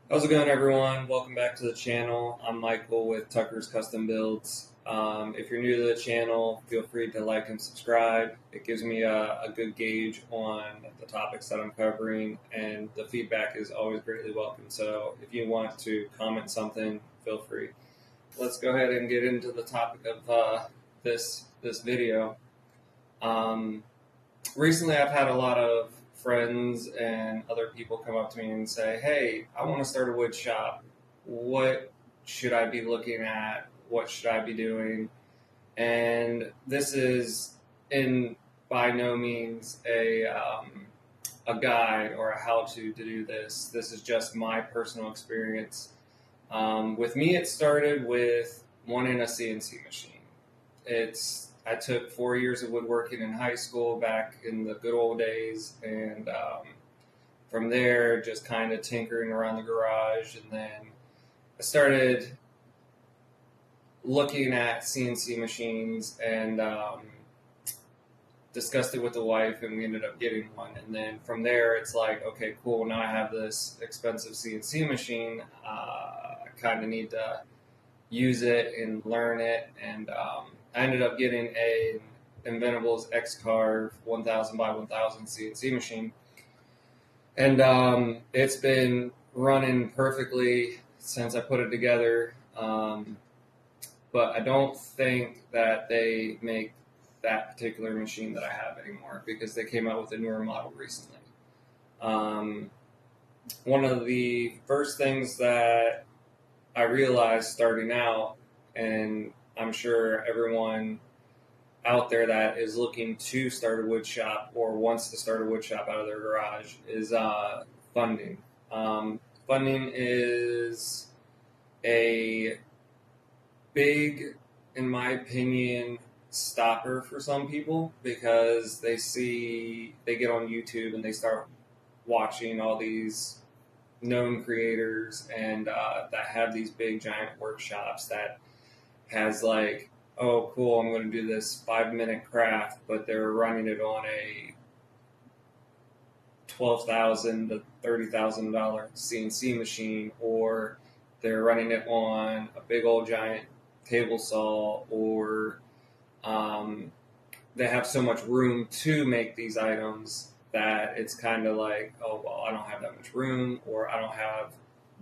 How's it going, everyone? Welcome back to the channel. I'm Michael with Tucker's Custom Builds. If you're new to the channel, feel free to like and subscribe. It gives me a good gauge on the topics that I'm covering, and the feedback is always greatly welcome. So if you want to comment something, feel free. Let's go ahead and get into the topic of this video. Um, Recently, I've had a lot of friends and other people come up to me and say, "Hey, I want to start a wood shop. What should I be looking at? What should I be doing?" And this is in by no means a guide or a how-to do this. This is just my personal experience. With me, it started with wanting a CNC machine. I took 4 years of woodworking in high school back in the good old days, and from there, just kind of tinkering around the garage, and then I started looking at CNC machines and discussed it with the wife, and we ended up getting one. And then from there, it's like, okay, cool. Now I have this expensive CNC machine. I kind of need to use it and learn it, and I ended up getting a Inventables X-Carve 1000 by 1000 CNC machine, and it's been running perfectly since I put it together. But I don't think that they make that particular machine that I have anymore because they came out with a newer model recently. Um, One of the first things that I realized starting out, and I'm sure everyone out there that is looking to start a wood shop or wants to start a wood shop out of their garage, is funding. Funding is a big, in my opinion, stopper for some people because they get on YouTube and they start watching all these known creators and that have these big giant workshops that has like, oh cool, I'm going to do this 5-minute craft, but they're running it on a $12,000 to $30,000 CNC machine, or they're running it on a big old giant table saw, or they have so much room to make these items that it's kind of like, oh, well, I don't have that much room, or I don't have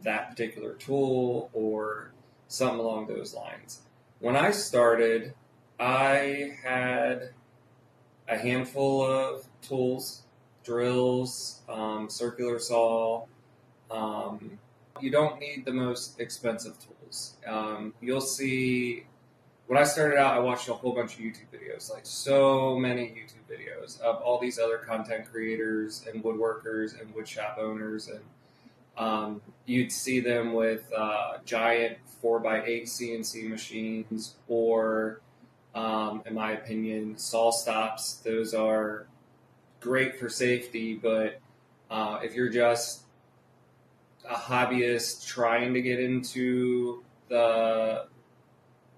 that particular tool, or something along those lines. When I started, I had a handful of tools, drills, circular saw. You don't need the most expensive tools. You'll see, when I started out, I watched a whole bunch of YouTube videos, like so many YouTube videos of all these other content creators and woodworkers and wood shop owners, and you'd see them with giant 4x8 CNC machines, or, in my opinion, saw stops. Those are great for safety, but if you're just a hobbyist trying to get into the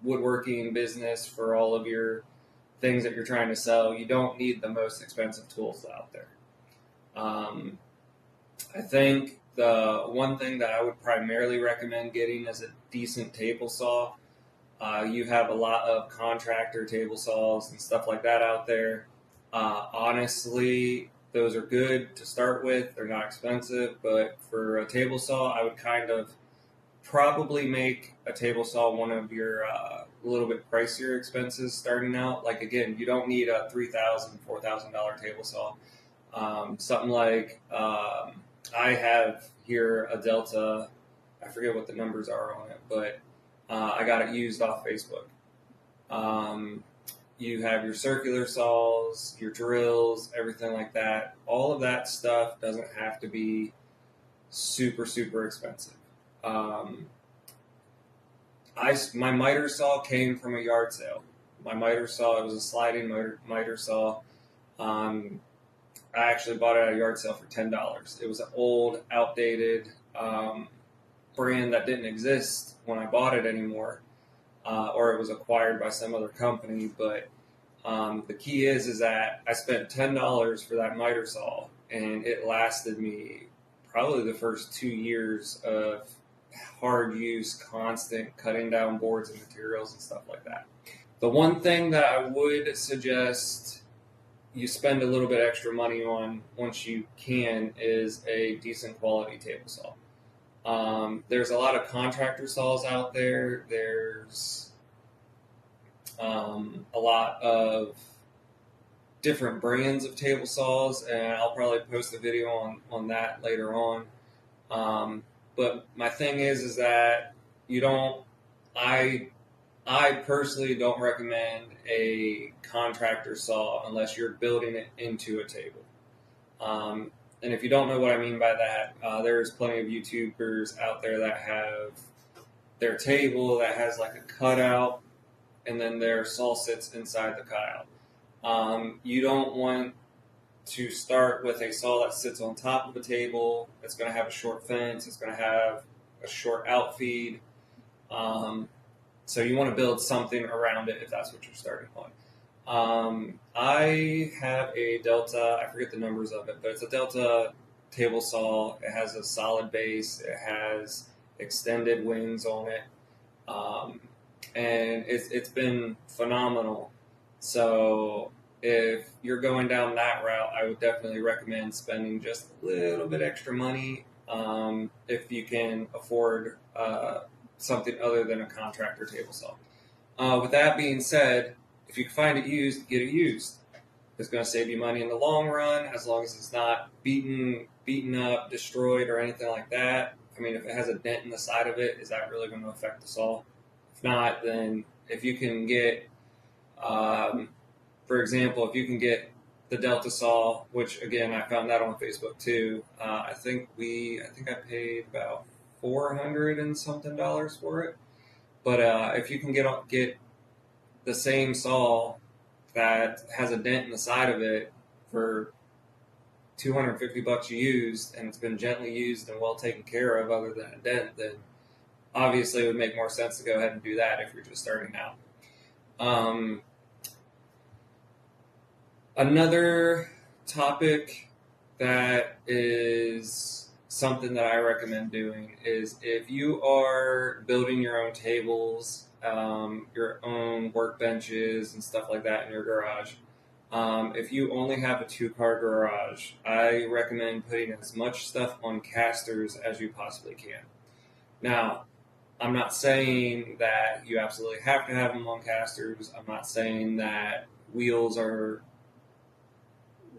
woodworking business for all of your things that you're trying to sell, you don't need the most expensive tools out there. I think the one thing that I would primarily recommend getting is a decent table saw. You have a lot of contractor table saws and stuff like that out there. Honestly, those are good to start with. They're not expensive, but for a table saw, I would kind of probably make a table saw one of your little bit pricier expenses starting out. Like, again, you don't need a $3,000, $4,000 table saw. Something like I have here a Delta. I forget what the numbers are on it, but I got it used off Facebook. You have your circular saws, your drills, everything like that. All of that stuff doesn't have to be super, super expensive. My miter saw came from a yard sale. My miter saw, it was a sliding miter saw. I actually bought it at a yard sale for $10. It was an old, outdated brand that didn't exist when I bought it anymore, or it was acquired by some other company. But the key is that I spent $10 for that miter saw, and it lasted me probably the first 2 years of hard use, constant cutting down boards and materials and stuff like that. The one thing that I would suggest you spend a little bit extra money on once you can is a decent quality table saw. There's a lot of contractor saws out there. There's a lot of different brands of table saws, and I'll probably post a video on that later on. But my thing is that you don't, I personally don't recommend a contractor saw unless you're building it into a table. And if you don't know what I mean by that, there's plenty of YouTubers out there that have their table that has like a cutout, and then their saw sits inside the cutout. You don't want to start with a saw that sits on top of a table. It's going to have a short fence. It's going to have a short outfeed. So you want to build something around it if that's what you're starting on. I have a Delta. I forget the numbers of it, but it's a Delta table saw. It has a solid base. It has extended wings on it. And it's been phenomenal. So if you're going down that route, I would definitely recommend spending just a little bit extra money if you can afford something other than a contractor table saw. With that being said, if you can find it used, get it used. It's going to save you money in the long run, as long as it's not beaten up, destroyed, or anything like that. I mean, if it has a dent in the side of it, is that really going to affect the saw? If not, then if you can get, for example, if you can get the Delta saw, which again I found that on Facebook too. I think I paid about $400 and something for it. But if you can get the same saw that has a dent in the side of it for $250 used, and it's been gently used and well taken care of other than a dent, then obviously it would make more sense to go ahead and do that if you're just starting out. Another topic that is something that I recommend doing is if you are building your own tables, your own workbenches and stuff like that in your garage, if you only have a 2-car garage, I recommend putting as much stuff on casters as you possibly can. Now, I'm not saying that you absolutely have to have them on casters. I'm not saying that wheels are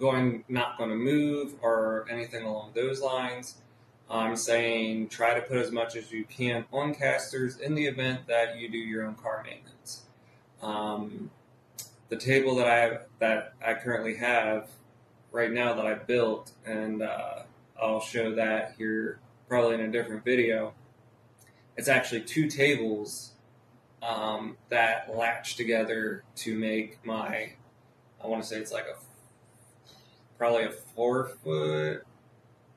not going to move or anything along those lines. I'm saying try to put as much as you can on casters in the event that you do your own car maintenance. The table that I currently have right now that I built, and I'll show that here probably in a different video. It's actually 2 tables that latch together to make my, I want to say it's like probably a 4 foot,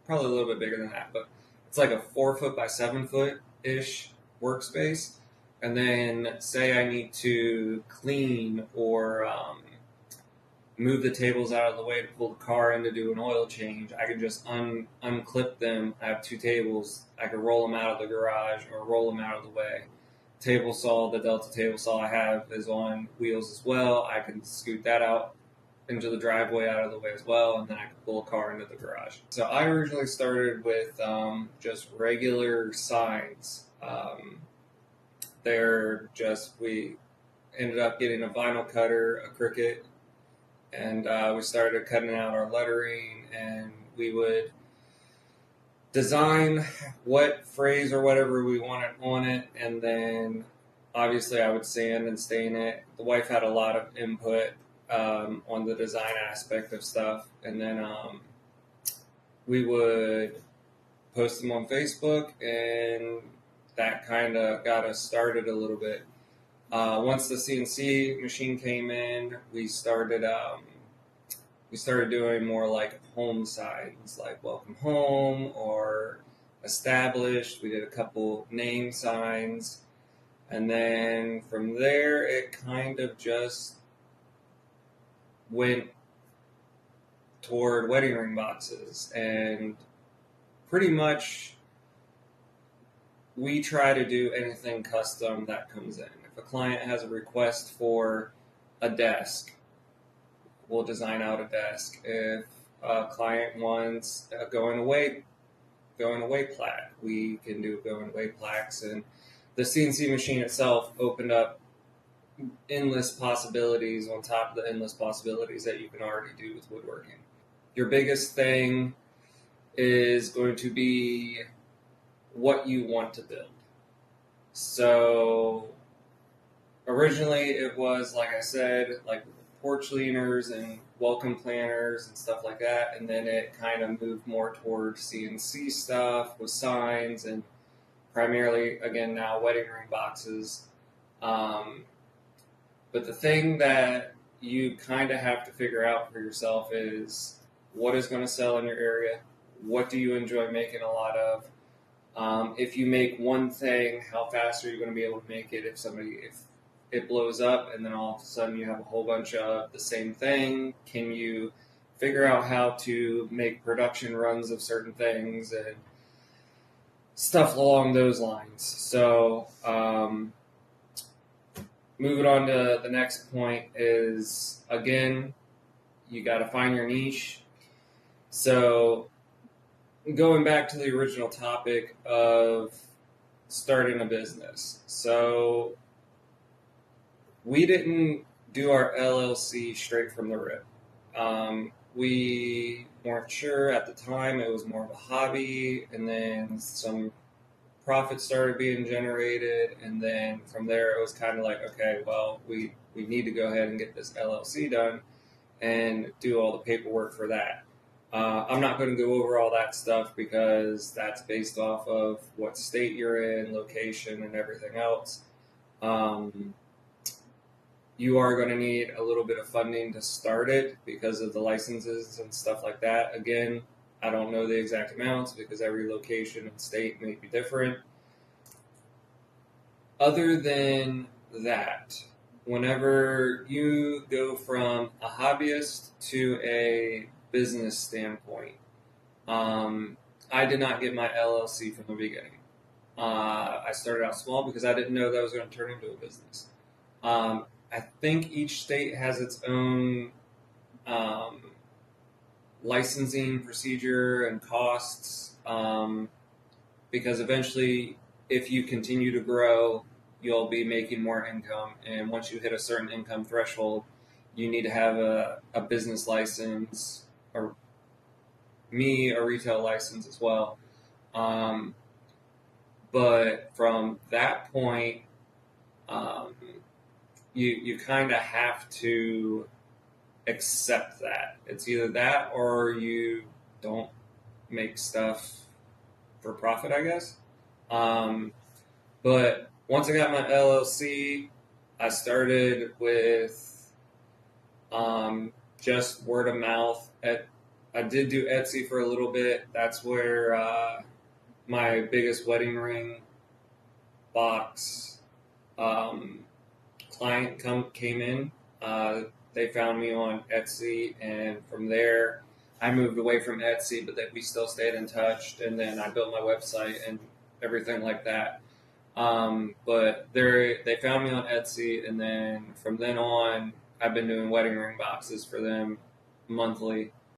probably a little bit bigger than that, but it's like a 4 foot by 7 foot-ish workspace. And then say I need to clean or move the tables out of the way to pull the car in to do an oil change, I can just unclip them. I have 2 tables. I can roll them out of the garage or roll them out of the way. Table saw, the Delta table saw I have is on wheels as well. I can scoot that out into the driveway out of the way as well, and then I can pull a car into the garage. So I originally started with just regular signs. We ended up getting a vinyl cutter, a Cricut, and we started cutting out our lettering, and we would design what phrase or whatever we wanted on it, and then obviously I would sand and stain it. The wife had a lot of input on the design aspect of stuff, and then we would post them on Facebook, and that kind of got us started a little bit. Once the CNC machine came in, we started doing more like home signs, like welcome home or established. We did a couple name signs, and then from there it kind of just went toward wedding ring boxes. And pretty much we try to do anything custom that comes in. If a client has a request for a desk, we'll design out a desk. If a client wants a going away plaque, we can do going away plaques. And the CNC machine itself opened up endless possibilities on top of the endless possibilities that you can already do with woodworking. Your biggest thing is going to be what you want to build. So originally it was, like I said, like porch leaners and welcome planners and stuff like that, and then it kind of moved more towards CNC stuff with signs and primarily, again, now wedding ring boxes. But the thing that you kind of have to figure out for yourself is what is going to sell in your area, what do you enjoy making a lot of. If you make one thing, how fast are you going to be able to make it if it blows up and then all of a sudden you have a whole bunch of the same thing? Can you figure out how to make production runs of certain things and stuff along those lines? So moving on to the next point is, again, you got to find your niche. So going back to the original topic of starting a business. So we didn't do our LLC straight from the rip. We weren't sure at the time. It was more of a hobby, and then some profits started being generated, and then from there it was kind of like, okay, well, we need to go ahead and get this LLC done and do all the paperwork for that. I'm not going to go over all that stuff because that's based off of what state you're in, location, and everything else. You are going to need a little bit of funding to start it because of the licenses and stuff like that. Again, I don't know the exact amounts because every location and state may be different. Other than that, whenever you go from a hobbyist to a business standpoint, I did not get my LLC from the beginning. I started out small because I didn't know that was going to turn into a business. I think each state has its own licensing procedure and costs, because eventually, if you continue to grow, you'll be making more income. And once you hit a certain income threshold, you need to have a business license, or a retail license as well. But from that point, you kind of have to accept that. It's either that or you don't make stuff for profit, I guess. But once I got my LLC, I started with just word of mouth. I did do Etsy for a little bit. That's where my biggest wedding ring box client came in. They found me on Etsy, and from there, I moved away from Etsy, but we still stayed in touch. And then I built my website and everything like that. But they found me on Etsy, and then from then on, I've been doing wedding ring boxes for them monthly.